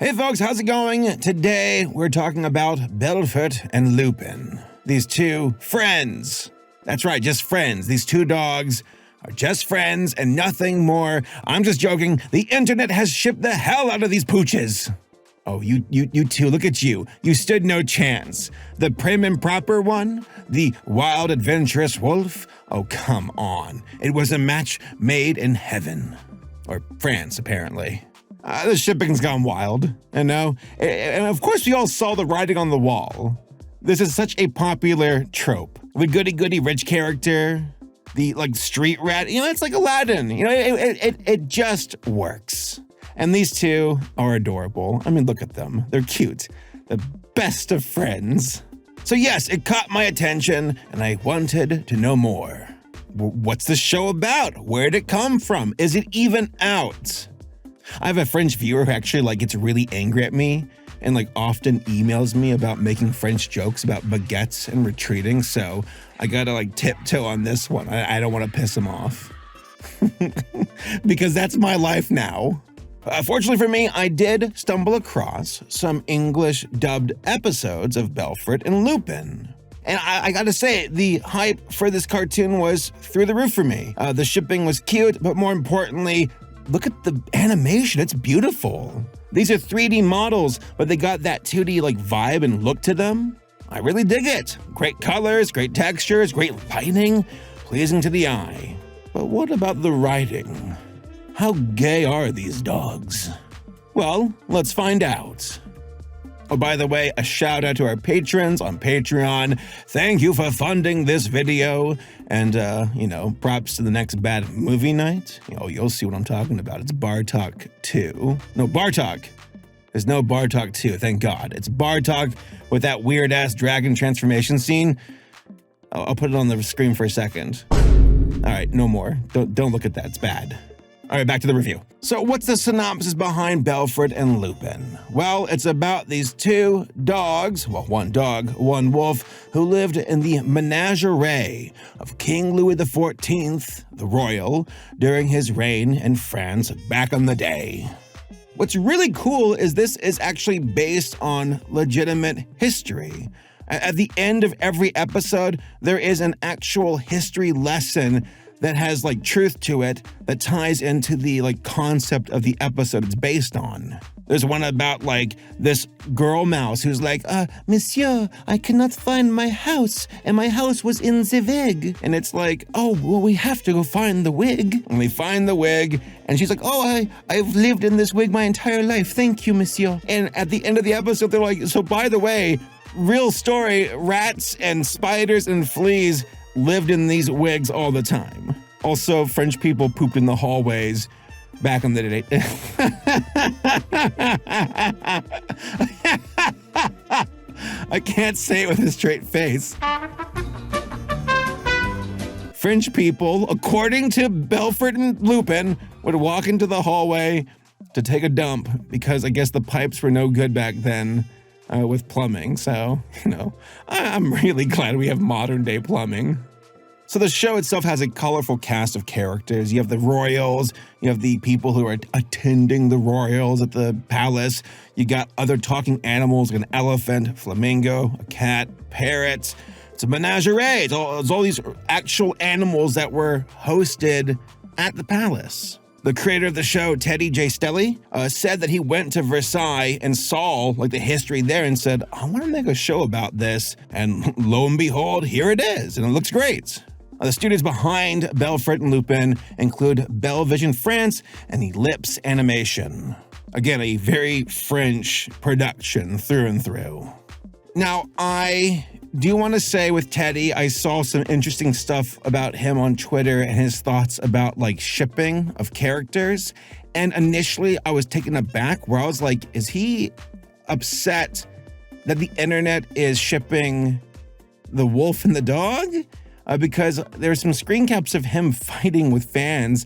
Hey folks, how's it going? Today we're talking about Belfort and Lupin. These two friends. That's right, just friends. These two dogs are just friends and nothing more. I'm just joking. The internet has shipped the hell out of these pooches. Oh, you two, look at you. You stood no chance. The prim and proper one? The wild adventurous wolf? Oh, come on. It was a match made in heaven. Or France, apparently. The shipping's gone wild, you know? And of course we all saw the writing on the wall. This is such a popular trope. The goody-goody rich character, the street rat, it's like Aladdin. It just works. And these two are adorable. I mean, look at them. They're cute. The best of friends. So yes, it caught my attention and I wanted to know more. What's the show about? Where'd it come from? Is it even out? I have a French viewer who actually gets really angry at me and often emails me about making French jokes about baguettes and retreating, so I gotta tiptoe on this one. I don't want to piss him off. Because that's my life now. Fortunately for me, I did stumble across some English dubbed episodes of Belfort and Lupin. And I gotta say, the hype for this cartoon was through the roof for me. The shipping was cute, but more importantly, look at the animation, it's beautiful. These are 3D models, but they got that 2D vibe and look to them. I really dig it. Great colors, great textures, great lighting, pleasing to the eye. But what about the writing? How gay are these dogs? Well, let's find out. Oh, by the way, a shout out to our patrons on Patreon. Thank you for funding this video. And, props to the next bad movie night. You'll see what I'm talking about. It's Bartok 2. No, Bartok. There's no Bartok 2, thank God. It's Bartok with that weird-ass dragon transformation scene. I'll put it on the screen for a second. All right, no more. Don't look at that, it's bad. All right, back to the review. So what's the synopsis behind Belfort and Lupin? Well, it's about these two dogs, well, one dog, one wolf, who lived in the menagerie of King Louis XIV, the Royal, during his reign in France back in the day. What's really cool is this is actually based on legitimate history. At the end of every episode, there is an actual history lesson that has truth to it that ties into the concept of the episode it's based on. There's one about this girl mouse who's Monsieur, I cannot find my house, and my house was in the wig. And it's oh, well, we have to go find the wig. And we find the wig, and she's oh, I've lived in this wig my entire life. Thank you, Monsieur. And at the end of the episode, they're so by the way, real story, rats and spiders and fleas lived in these wigs all the time. Also, French people pooped in the hallways back in the day. I can't say it with a straight face. French people, according to Belfort and Lupin, would walk into the hallway to take a dump because I guess the pipes were no good back then with plumbing. So, I'm really glad we have modern day plumbing. So the show itself has a colorful cast of characters. You have the royals, you have the people who are attending the royals at the palace. You got other talking animals, like an elephant, flamingo, a cat, parrot. It's a menagerie. It's all these actual animals that were hosted at the palace. The creator of the show, Teddy J. Stelly, said that he went to Versailles and saw the history there and said, I want to make a show about this. And lo and behold, here it is. And it looks great. The studios behind Belfort and Lupin include Bell Vision France and Ellipse Animation. Again, a very French production through and through. Now, I do want to say with Teddy, I saw some interesting stuff about him on Twitter and his thoughts about shipping of characters. And initially I was taken aback where I was is he upset that the internet is shipping the wolf and the dog? Because there's some screen caps of him fighting with fans,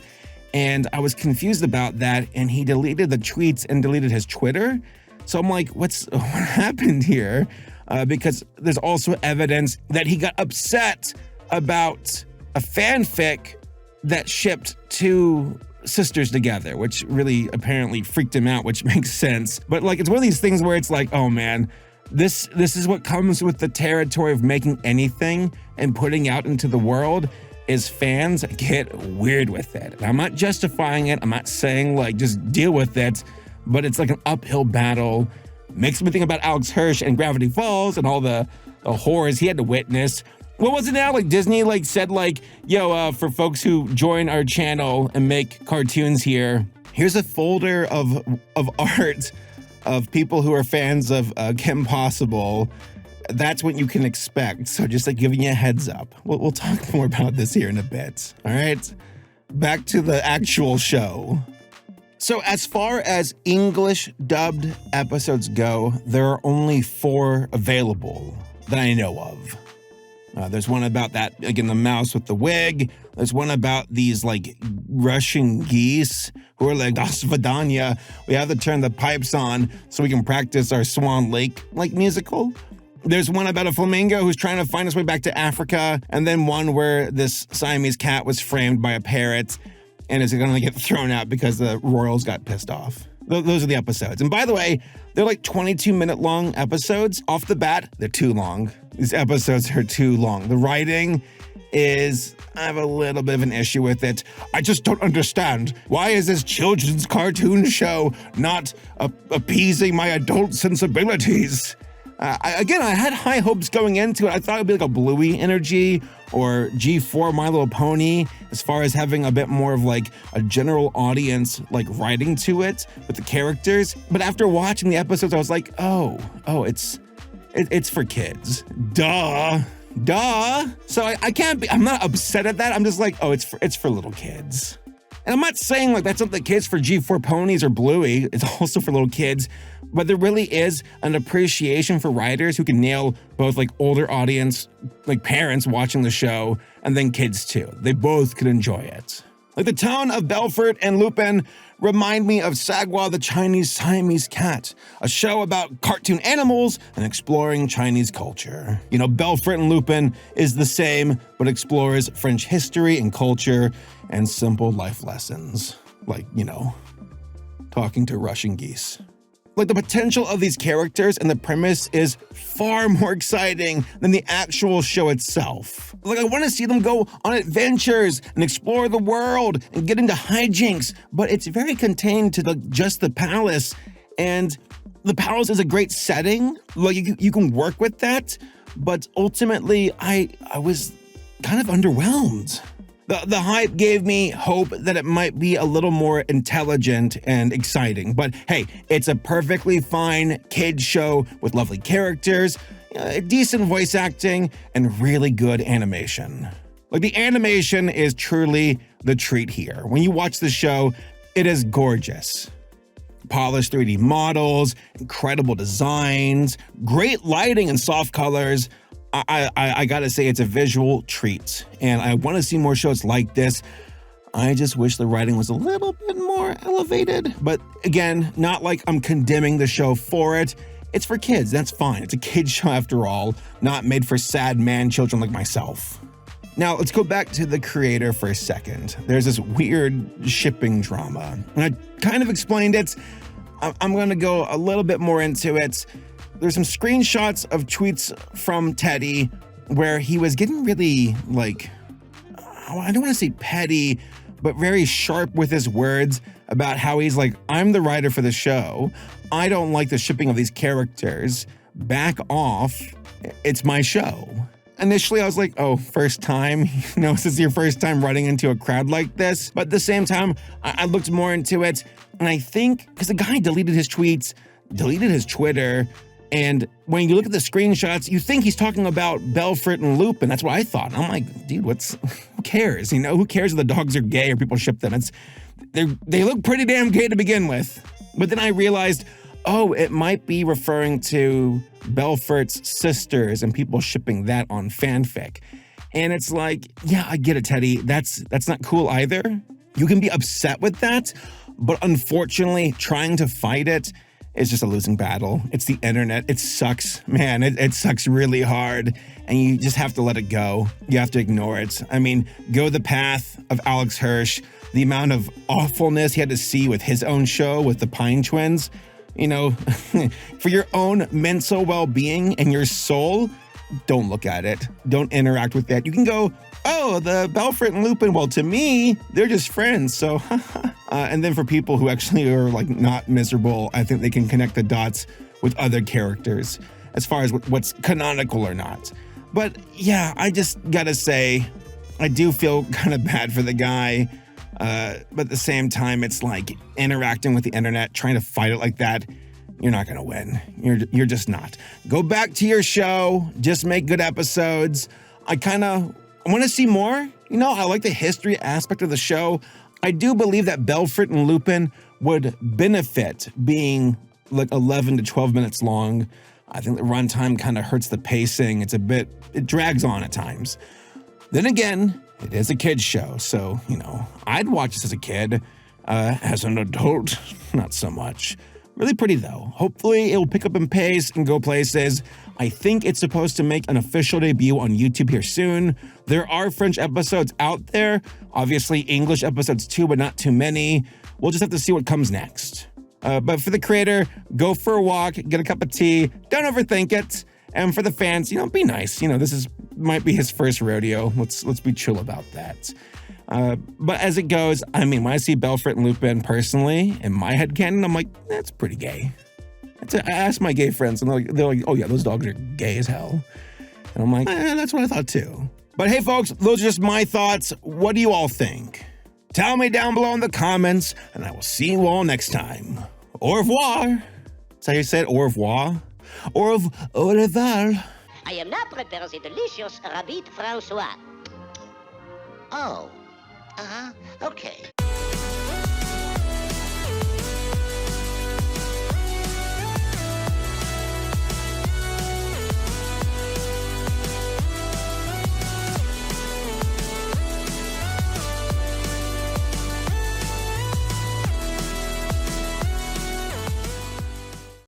and I was confused about that, and he deleted the tweets and deleted his Twitter. So I'm what happened here? Because there's also evidence that he got upset about a fanfic that shipped two sisters together, which really apparently freaked him out, which makes sense. But like, it's one of these things where it's like, oh man, this is what comes with the territory of making anything and putting out into the world, is fans get weird with it. And I'm not justifying it. I'm not saying like just deal with it, but it's like an uphill battle. Makes me think about Alex Hirsch and Gravity Falls and all the horrors he had to witness. What was it now? Like Disney like said like, yo, for folks who join our channel and make cartoons here, here's a folder of art of people who are fans of Kim Possible. That's what you can expect. So just like giving you a heads up. We'll talk more about this here in a bit. All right, back to the actual show. So as far as English dubbed episodes go, there are only 4 available that I know of. There's one about that, again, the mouse with the wig. There's one about these like Russian geese who are like, Das Vidanya. We have to turn the pipes on so we can practice our Swan Lake like musical. There's one about a flamingo who's trying to find his way back to Africa. And then one where this Siamese cat was framed by a parrot and is going to get thrown out because the royals got pissed off. Those are the episodes. And by the way, they're like 22-minute long episodes. Off the bat, they're too long. These episodes are too long. The writing is, I have a little bit of an issue with it. I just don't understand. Why is this children's cartoon show not appeasing my adult sensibilities? I had high hopes going into it. I thought it would be like a Bluey energy or G4 My Little Pony, as far as having a bit more of like a general audience like writing to it with the characters. But after watching the episodes, I was like, oh, it's for kids. Duh. So I can't be, I'm not upset at that. I'm just like, oh, it's for little kids. And I'm not saying like that's not the kids for G4 Ponies or Bluey. It's also for little kids. But there really is an appreciation for writers who can nail both like older audience, like parents watching the show, and then kids too. They both could enjoy it. Like the tone of Belfort and Lupin remind me of Sagwa the Chinese Siamese Cat, a show about cartoon animals and exploring Chinese culture. You know, Belfort and Lupin is the same, but explores French history and culture and simple life lessons. Like, you know, talking to Russian geese. Like the potential of these characters and the premise is far more exciting than the actual show itself. Like I want to see them go on adventures and explore the world and get into hijinks, but it's very contained to just the palace. And the palace is a great setting. Like you can work with that, but ultimately I was kind of underwhelmed. The hype gave me hope that it might be a little more intelligent and exciting. But hey, it's a perfectly fine kids show with lovely characters, decent voice acting, and really good animation. Like the animation is truly the treat here. When you watch the show, it is gorgeous. Polished 3D models, incredible designs, great lighting and soft colors. I gotta say, it's a visual treat, and I want to see more shows like this. I just wish the writing was a little bit more elevated. But again, not like I'm condemning the show for it. It's for kids, that's fine. It's a kid's show after all, not made for sad man children like myself. Now, let's go back to the creator for a second. There's this weird shipping drama, and I kind of explained it. I'm gonna go a little bit more into it. There's some screenshots of tweets from Teddy where he was getting really like, I don't want to say petty, but very sharp with his words about how he's like, I'm the writer for the show. I don't like the shipping of these characters. Back off. It's my show. Initially, I was like, oh, first time? This is your first time running into a crowd like this. But at the same time, I looked more into it. And I think, because the guy deleted his tweets, deleted his Twitter, and when you look at the screenshots, you think he's talking about Belfort and Lupin. That's what I thought. I'm like, dude, who cares? Who cares if the dogs are gay or people ship them? They look pretty damn gay to begin with. But then I realized, oh, it might be referring to Belfort's sisters and people shipping that on fanfic. And it's like, yeah, I get it, Teddy. That's not cool either. You can be upset with that, but unfortunately, trying to fight it it's just a losing battle. It's the internet. It sucks, man. It sucks really hard, and you just have to let it go. You have to ignore it. I mean, go the path of Alex Hirsch. The amount of awfulness he had to see with his own show with the Pine Twins, you know, for your own mental well-being and your soul, don't look at it. Don't interact with that. You can go, oh, the Belfort and Lupin, well, to me, they're just friends, so and then for people who actually are like not miserable, I think they can connect the dots with other characters as far as what's canonical or not. But yeah, I just gotta say, I do feel kind of bad for the guy. But at the same time, it's like interacting with the internet, trying to fight it like that. You're not going to win. You're just not. Go back to your show. Just make good episodes. I want to see more. You know, I like the history aspect of the show. I do believe that Belfort and Lupin would benefit being like 11 to 12 minutes long. I think the runtime kind of hurts the pacing. It drags on at times. Then again, it is a kid's show, so, you know, I'd watch this as a kid. As an adult, not so much. Really pretty, though. Hopefully, it'll pick up in pace and go places. I think it's supposed to make an official debut on YouTube here soon. There are French episodes out there. Obviously, English episodes too, but not too many. We'll just have to see what comes next. But for the creator, go for a walk, get a cup of tea, don't overthink it. And for the fans, you know, be nice. You know, might be his first rodeo. Let's be chill about that. But as it goes, I mean, when I see Belfort and Lupin personally, in my headcanon, I'm like, that's pretty gay. I asked my gay friends, and they're like, oh yeah, those dogs are gay as hell. And I'm like, that's what I thought too. But hey, folks, those are just my thoughts. What do you all think? Tell me down below in the comments, and I will see you all next time. Au revoir. That's how you say it, au revoir? Au revoir. I am now preparing the delicious rabbit Francois. Oh, okay.